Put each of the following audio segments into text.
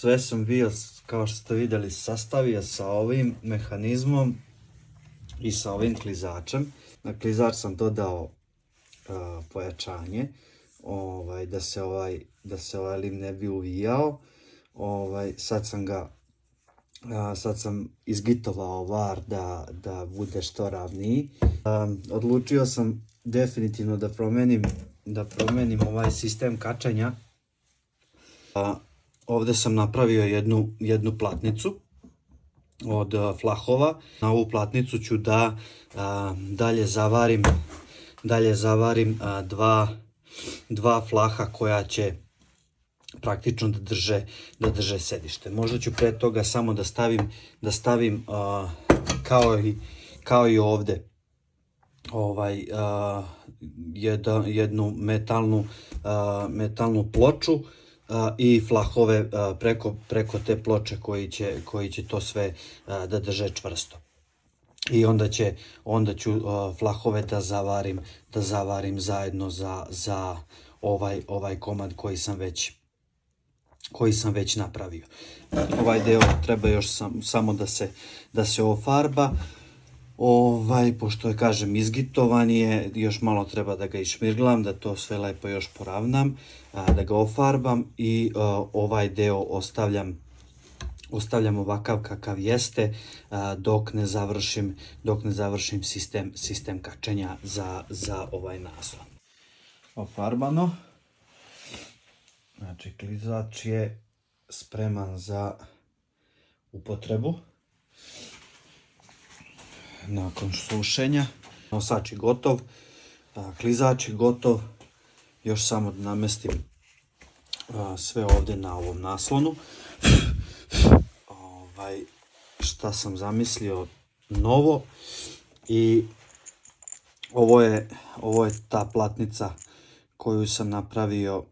sve sam bio, kao što ste vidjeli, sastavio sa ovim mehanizmom i sa ovim klizačem. Na klizač sam dodao pojačanje, da se ovaj lim ne bi uvijao. Sad sam izgitovao var da bude što ravniji. Odlučio sam definitivno da promenim ovaj sistem kačenja. Ovdje sam napravio jednu platnicu od flahova. Na ovu platnicu ću da dalje zavarim dva flaha koja će praktično da drže sedište. Možda ću pre toga samo da stavim kao i ovdje jednu metalnu ploču i flahove preko te ploče koji će to sve da drže čvrsto. I onda ću flahove da zavarim zajedno za ovaj komad koji sam već napravio. Ovaj deo treba još samo da se ofarba. Pošto je, kažem, izgitovan je, još malo treba da ga išmirglam, da to sve lepo još poravnam, da ga ofarbam i ovaj deo ostavljam ovakav kakav jeste dok ne završim sistem kačenja za ovaj naslon. Ofarbano. Znači, klizač je spreman za upotrebu. Nakon sušenja, nosač je gotov, klizač je gotov. Još samo da namestim sve ovdje na ovom naslonu. Šta sam zamislio novo, i ovo je ta platnica koju sam napravio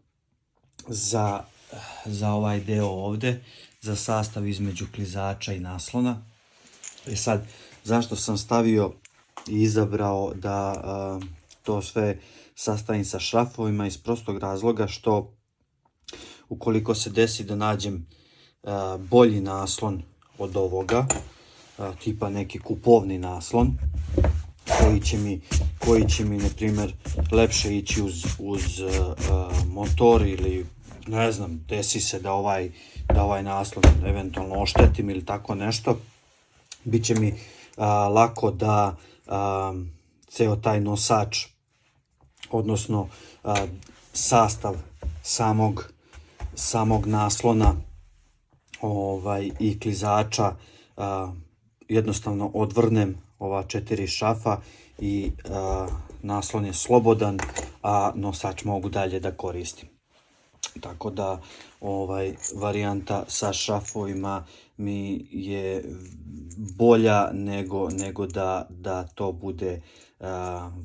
za ovaj deo ovdje, za sastav između klizača i naslona. I sad, zašto sam stavio i izabrao da to sve sastavim sa šrafovima? Iz prostog razloga što ukoliko se desi da nađem bolji naslon od ovoga, tipa neki kupovni naslon, koji će mi na primjer lepše ići uz motor, ili ne znam, desi se da ovaj naslon eventualno oštetim ili tako nešto, bit će mi lako da ceo taj nosač, odnosno sastav samog naslona i klizača jednostavno odvrnem ova 4 šafa i naslon je slobodan, a nosač mogu dalje da koristim. Tako da varijanta sa šrafovima mi je bolja nego da to bude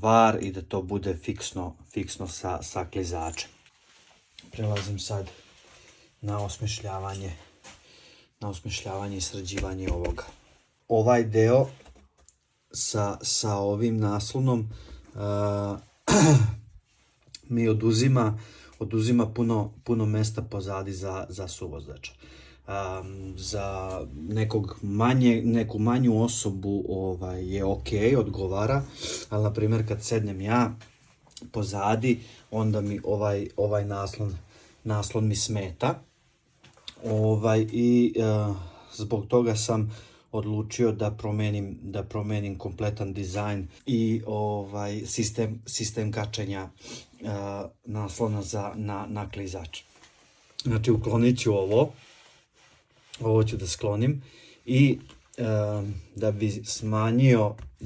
var i da to bude fiksno sa klizačem. Prelazim sad na osmišljavanje i sređivanje ovoga. Ovaj deo sa ovim naslonom mi oduzima puno mesta pozadi za suvozača. Za neku manju osobu je ok, odgovara, ali na primjer kad sednem ja pozadi, onda mi ovaj naslon mi smeta. I zbog toga sam odlučio da promenim kompletan dizajn i sistem kačenja naslona na klizač. Znači, uklonit ću ovo ću da sklonim, i da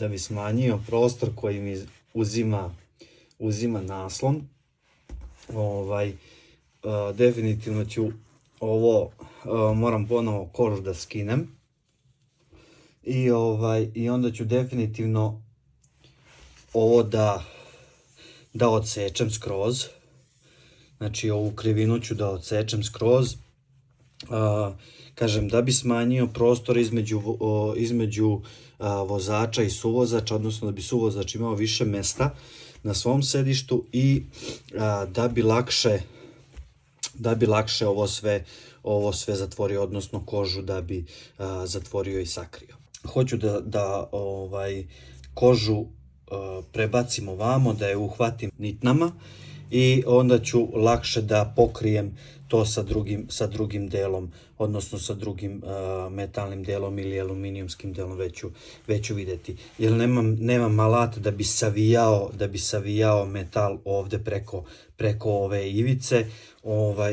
bi smanjio prostor koji mi uzima naslon, definitivno ću moram ponovo kožu da skinem, i onda ću definitivno ovo da odsečem skroz. Znači, ovu krivinu ću da odsečem skroz, kažem, da bi smanjio prostor između vozača i suvozača, odnosno da bi suvozač imao više mesta na svom sedištu i da bi lakše ovo ovo sve zatvorio, odnosno kožu da bi zatvorio i sakrio. Hoću da kožu prebacim ovamo, da je uhvatim nitnama i onda ću lakše da pokrijem to sa drugim delom, odnosno sa drugim metalnim delom ili aluminijumskim delom, već ću vidjeti. Jer nemam alat da bi savijao metal ovde preko ove ivice,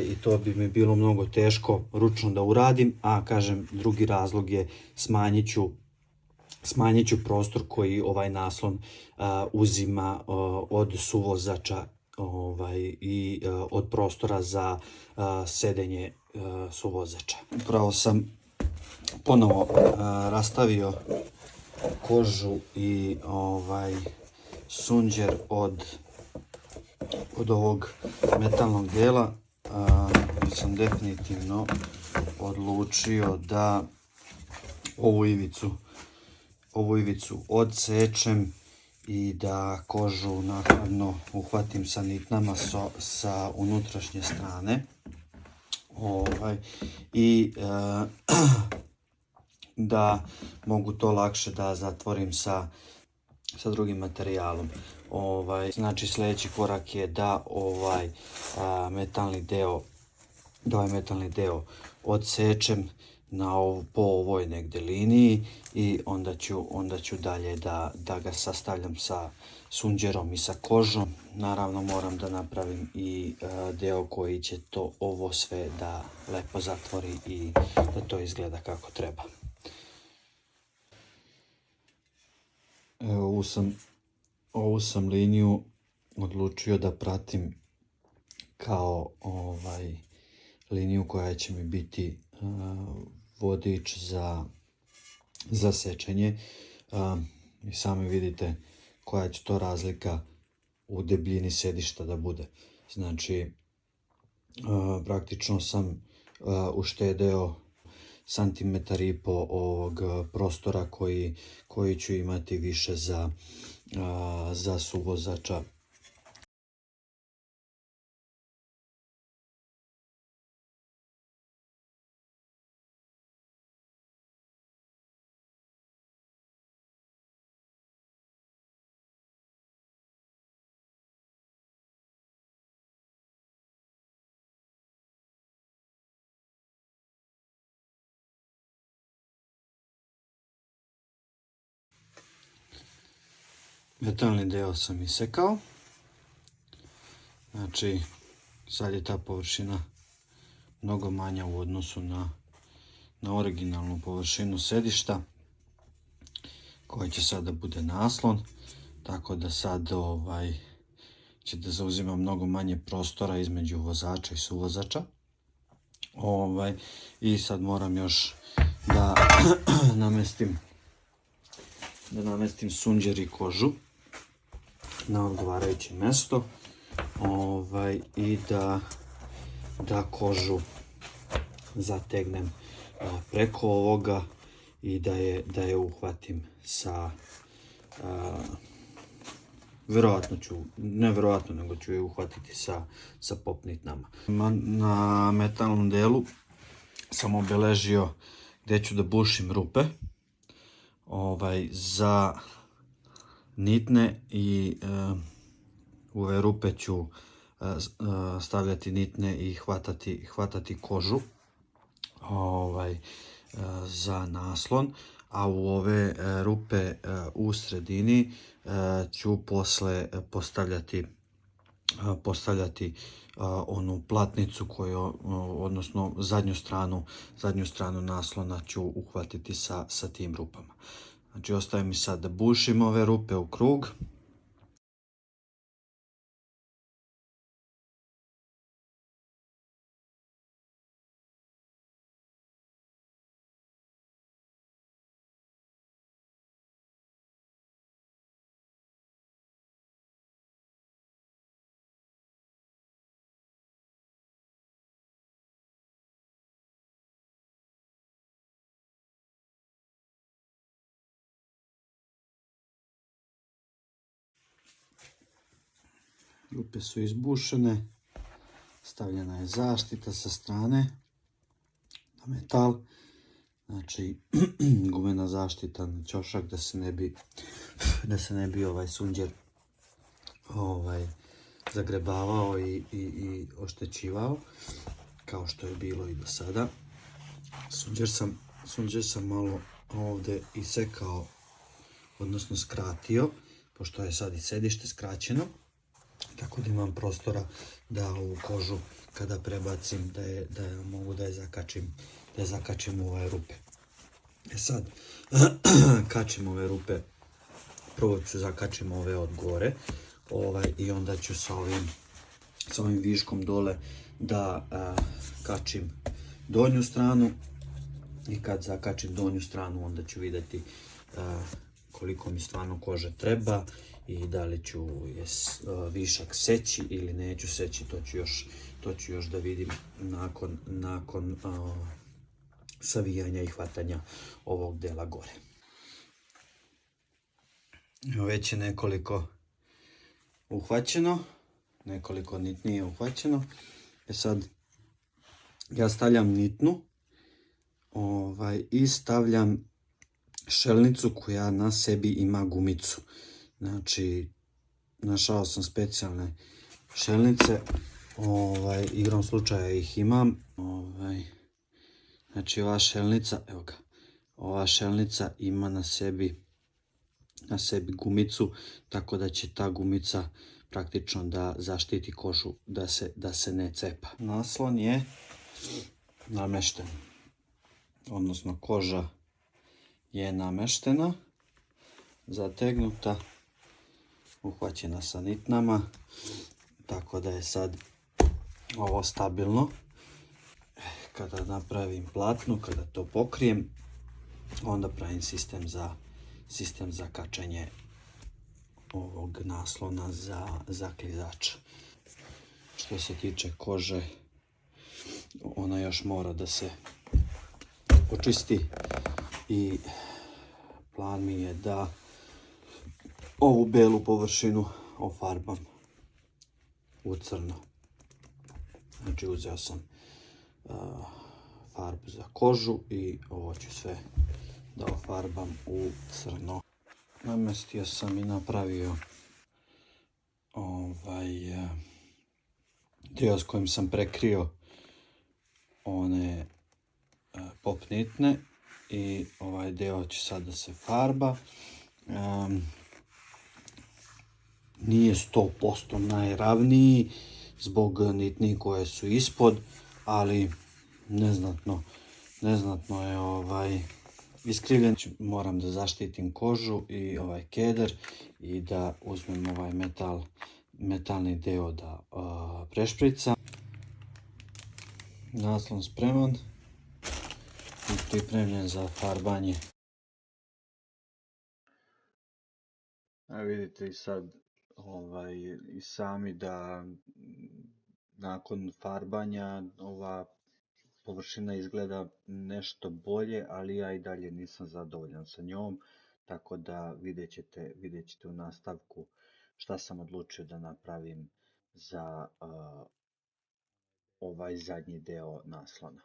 i to bi mi bilo mnogo teško ručno da uradim, a kažem, drugi razlog je smanjit ću prostor koji ovaj naslon uzima od suvozača i od prostora za sedenje suvozača. Upravo sam ponovo rastavio kožu i sunđer od ovog metalnog dela. Sam definitivno odlučio da ovu ivicu odsečem i da kožu naknadno uhvatim sa nitnama sa unutrašnje strane. I da mogu to lakše da zatvorim sa drugim materijalom. Znači sljedeći korak je da ovaj metalni deo odsečem po ovoj negdje liniji i onda ću dalje da ga sastavljam sa sunđerom i sa kožom. Naravno moram da napravim i deo koji će ovo sve da lepo zatvori i da to izgleda kako treba. Evo, ovu sam liniju odlučio da pratim kao liniju koja će mi biti vodič za sečenje. I sami vidite koja će to razlika u debljini sedišta da bude. Znači, praktično sam uštedeo santimetar i po ovog prostora koji ću imati više za suvozača. Metalni deo sam isekao. Znači, sad je ta površina mnogo manja u odnosu na originalnu površinu sedišta, koji će sada bude naslon, tako da sad će da zauzima mnogo manje prostora između vozača i suvozača. I sad moram još da namestim sunđer i kožu na odgovarajuće mesto i da kožu zategnem preko ovoga i da je uhvatim sa nego ću je uhvatiti sa pop nitnama. Na metalnom delu sam obeležio gdje ću da bušim rupe za nitne i u ove rupe ću stavljati nitne i hvatati kožu za naslon, a u ove rupe u sredini ću posle postavljati onu platnicu odnosno zadnju stranu naslona ću uhvatiti sa tim rupama. Znači ostaje mi sad da bušim ove rupe u krug. Rupe su izbušene, stavljena je zaštita sa strane metal, znači gumena zaštita na ćošak da se ne bi sunđer zagrebavao i oštećivao, kao što je bilo i do sada. Sunđer sam malo ovdje isekao, odnosno skratio, pošto je sad i sedište skraćeno, tako da imam prostora da ovu kožu kada prebacim da mogu da je zakačim u ove rupe. Sad kačim ove rupe, prvo ću zakačim ove od gore i onda ću sa ovim viškom dole da kačim donju stranu, i kad zakačim donju stranu onda ću vidjeti koliko mi stvarno kože treba i da li ću višak seći ili neću seći, to ću još da vidim nakon savijanja i hvatanja ovog dela gore. Već je nekoliko uhvaćeno, nekoliko nitnije uhvaćeno. Sad ja stavljam nitnu i stavljam šelnicu koja na sebi ima gumicu. Znači, našao sam specijalne šelnice, igrom slučaja ih imam. Znači ova šelnica, evo ga, ova šelnica ima na sebi gumicu, tako da će ta gumica praktično da zaštiti kožu da se ne cepa. Naslon je namešten, odnosno koža je nameštena, zategnuta, uhvaćena sa nitnama, tako da je sad ovo stabilno. Kada napravim platnu, kada to pokrijem, onda pravim sistem za kačenje ovog naslona za klizača. Što se tiče kože, ona još mora da se očisti i plan mi je da ovu belu površinu ofarbam u crno. Znači uzeo sam farbu za kožu i ovo ću sve da ofarbam u crno. Namestio sam i napravio dio s kojim sam prekrio one pop nitne i ovaj deo će sad da se farba. Nije 100% najravniji zbog nitni koje su ispod, ali neznatno je iskrivljen. Moram da zaštitim kožu i ovaj keder i da uzmem ovaj metalni deo da prešpricam. Naslon spreman i pripremljen za farbanje. A vidite i sad i sami da nakon farbanja ova površina izgleda nešto bolje, ali ja i dalje nisam zadovoljan sa njom, tako da vidjet ćete u nastavku šta sam odlučio da napravim za ovaj zadnji deo naslona.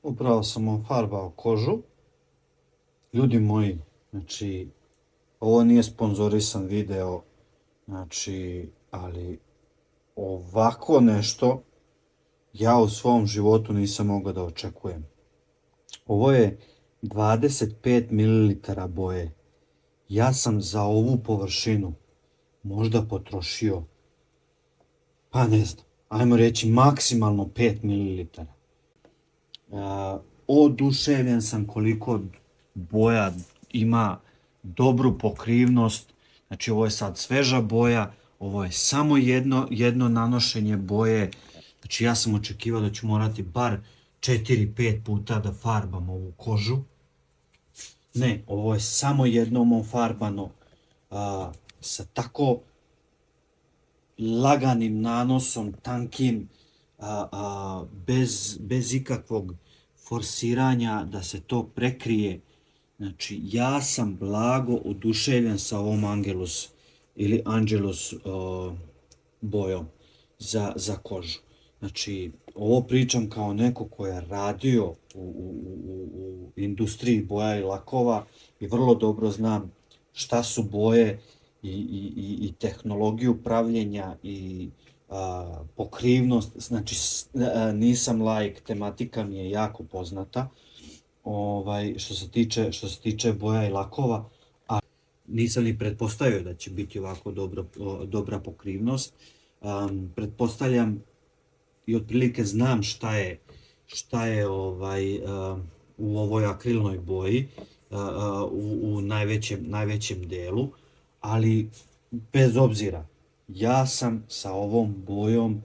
Upravo sam ofarbao kožu. Ljudi moji, znači Ovo nije sponzorisan video, znači, ali ovako nešto ja u svom životu nisam mogao da očekujem. Ovo je 25 ml boje. Ja sam za ovu površinu možda potrošio, pa ne znam, ajmo reći maksimalno 5 ml. Oduševljen sam koliko boja ima dobru pokrivnost. Znači ovo je sad sveža boja, ovo je samo jedno nanošenje boje. Znači ja sam očekivao da ću morati bar 4-5 puta da farbam ovu kožu. Ne, ovo je samo jednom ofarbano sa tako laganim nanosom, tankim, bez ikakvog forsiranja da se to prekrije. Znači, ja sam blago oduševljen sa ovom Angelus ili Angelus bojom za kožu. Znači, ovo pričam kao neko ko je radio u industriji boja i lakova i vrlo dobro znam šta su boje i tehnologiju pravljenja i pokrivnost. Znači, nisam laik, tematika mi je jako poznata što se tiče boja i lakova, a nisam ni pretpostavio da će biti ovako dobra pokrivnost. Pretpostavljam i otprilike znam šta je u ovoj akrilnoj boji u najvećem delu, ali bez obzira, ja sam sa ovom bojom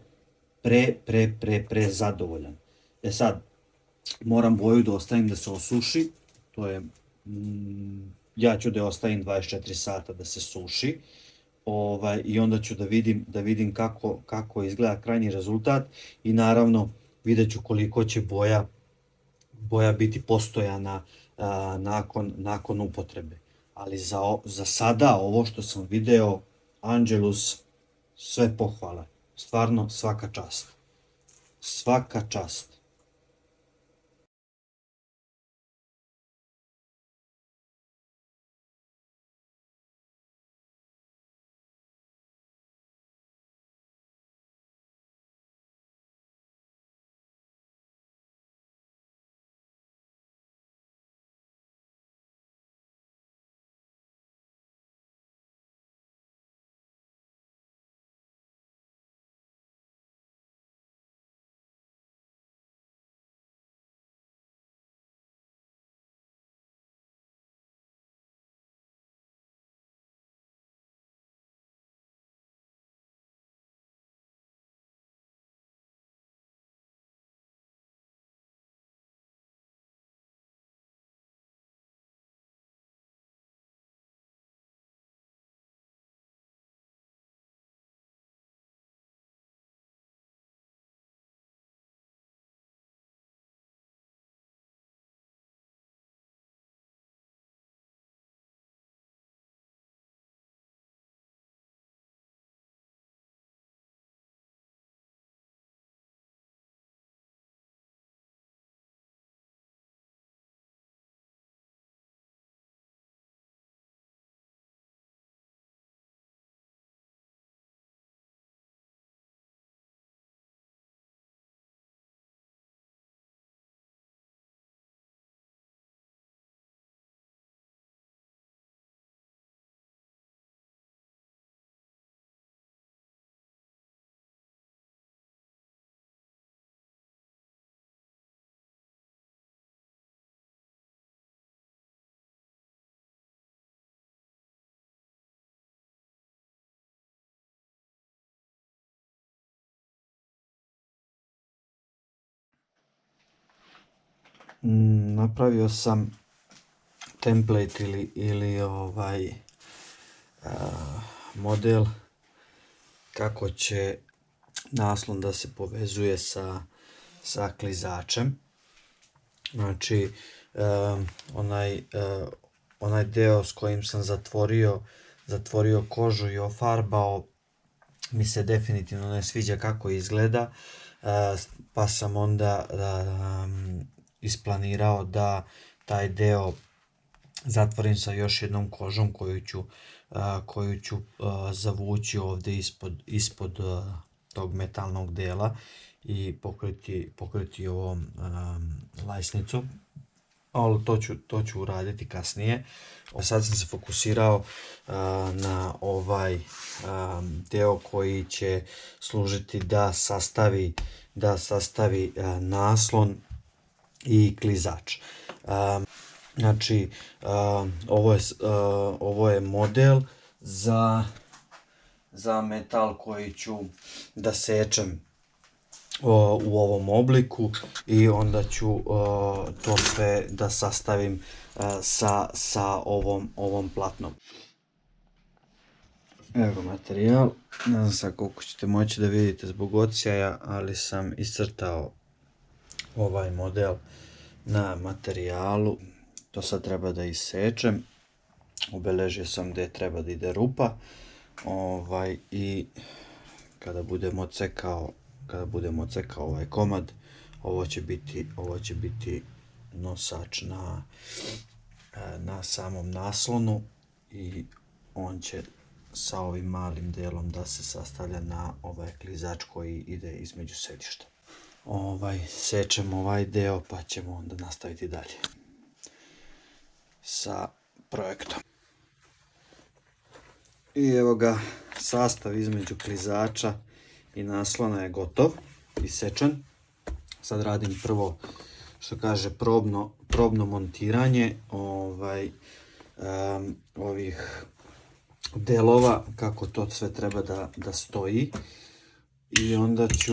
pre zadovoljan. Sad, moram boju da ostavim da se osuši, to je, ja ću da je ostavim 24 sata da se suši, i onda ću da vidim kako izgleda krajnji rezultat i naravno vidjet ću koliko će boja biti postojana nakon upotrebe. Ali za sada ovo što sam video, Angelus, sve pohvale. Stvarno svaka čast. Svaka čast. Napravio sam template ili model kako će naslon da se povezuje sa klizačem. Znači, onaj deo s kojim sam zatvorio kožu i ofarbao mi se definitivno ne sviđa kako izgleda, pa sam onda isplanirao da taj deo zatvorim sa još jednom kožom koju ću zavući ovdje ispod tog metalnog dela i pokriti ovom lajsnicom. Ali to ću uraditi kasnije. Sad sam se fokusirao na ovaj deo koji će služiti da sastavi naslon i klizač. Znači, ovo je model za metal koji ću da sečem u ovom obliku i onda ću to sve da sastavim sa ovom platnom. Evo materijal, ne znam sad koliko ćete moći da vidite zbog odsjaja, ali sam iscrtao ovaj model na materijalu. To sad treba da isečem, obeležio sam gdje treba da ide rupa i kada budem odsekao ovaj komad, ovo će biti nosač na samom naslonu i on će sa ovim malim delom da se sastavlja na ovaj klizač koji ide između sedišta. Sečem ovaj deo pa ćemo onda nastaviti dalje sa projektom. I evo ga, sastav između klizača i naslona je gotov, isečen. Sad radim prvo, što kaže, probno montiranje ovih delova, kako to sve treba da stoji. I onda ću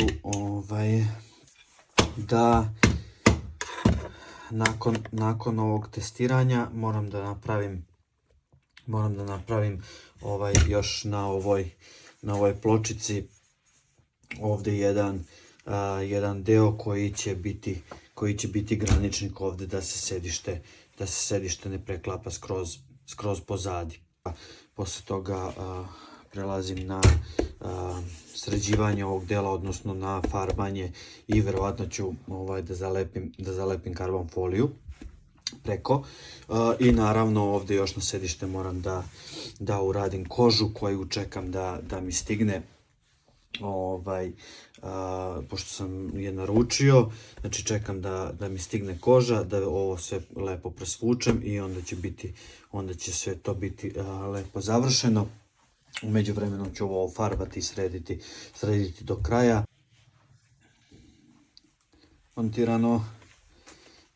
da nakon ovog testiranja moram da napravim još na ovoj pločici ovdje jedan deo koji će biti graničnik ovdje da se sedište ne preklapa skroz pozadi. Posle toga prelazim na sređivanje ovog dela, odnosno na farbanje i verovatno ću da zalepim karbon foliju preko. I naravno ovdje još na sedište moram da uradim kožu koju čekam da mi stigne. Pošto sam je naručio, znači čekam da mi stigne koža, da ovo sve lepo presvučem i onda će sve to biti lepo završeno. U međuvremenu ću ovo farbati i srediti do kraja. Montirano,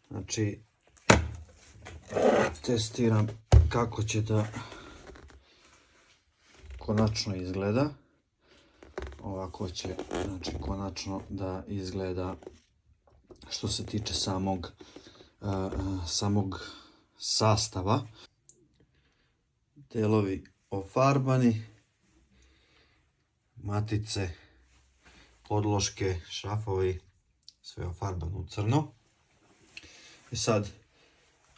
znači testiram kako će da konačno izgleda. Ovako će, znači, konačno da izgleda što se tiče samog sastava. Delovi ofarbani, matice, podloške, šrafovi, sve ofarbano u crno. I sad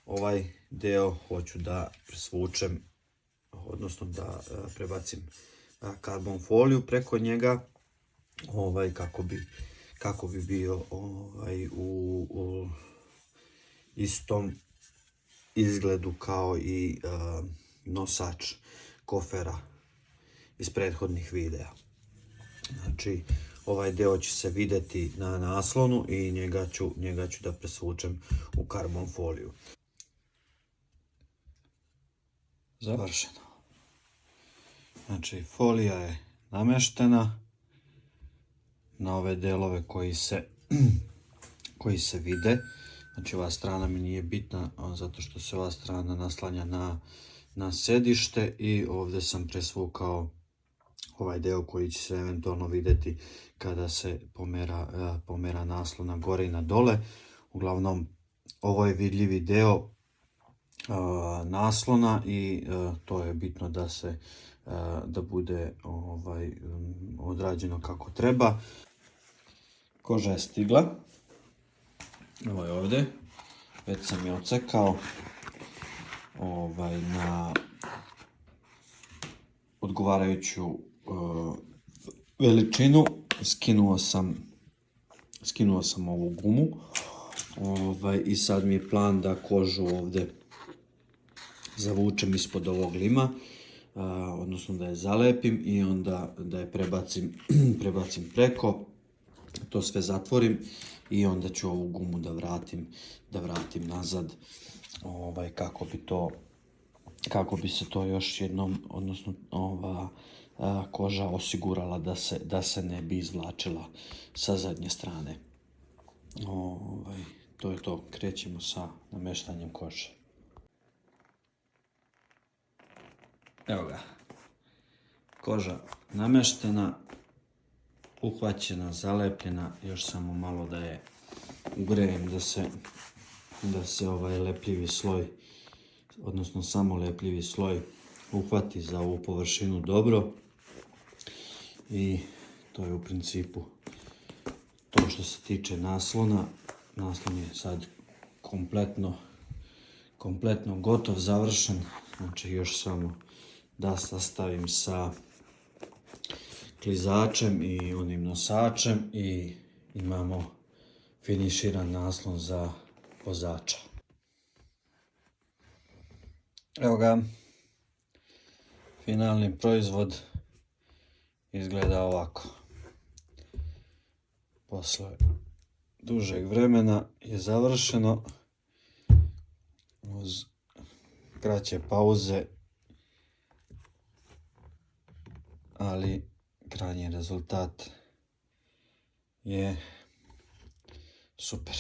ovaj deo hoću da presvučem, odnosno da prebacim karbon foliju preko njega, kako bi bio u istom izgledu kao i nosač kofera iz prethodnih videa. Znači, ovaj deo će se vidjeti na naslonu i njega ću da presvučem u karbon foliju. Završeno. Znači, folija je nameštena na ove delove koji se vide. Znači, ova strana mi nije bitna zato što se ova strana naslanja na sedište i ovdje sam presvukao ovaj deo koji će se eventualno vidjeti kada se pomera naslon na gore i na dole. Uglavnom, ovo je vidljivi deo naslona i to je bitno da bude odrađeno kako treba. Koža je stigla. Ovo je ovdje. Već sam je odsekao na odgovarajuću veličinu. Skinuo sam ovu gumu i sad mi je plan da kožu ovdje zavučem ispod ovog lima, odnosno da je zalepim i onda da je prebacim preko, to sve zatvorim i onda ću ovu gumu da vratim nazad, kako bi se to još jednom, odnosno ova koža osigurala da se ne bi izvlačila sa zadnje strane. To je to, krećemo sa namještanjem kože. Evo ga, koža namještena, uhvaćena, zalepljena, još samo malo da je ugrejem da se ovaj lepljivi sloj, odnosno samo lepljivi sloj uhvati za ovu površinu dobro. I to je u principu to što se tiče naslona. Naslon je sad kompletno gotov, završen. Znači još samo da sastavim sa klizačem i onim nosačem i imamo finiširan naslon za vozača. Evo ga, finalni proizvod izgleda ovako. Posle dužeg vremena je završeno uz kraće pauze, ali krajnji rezultat je super.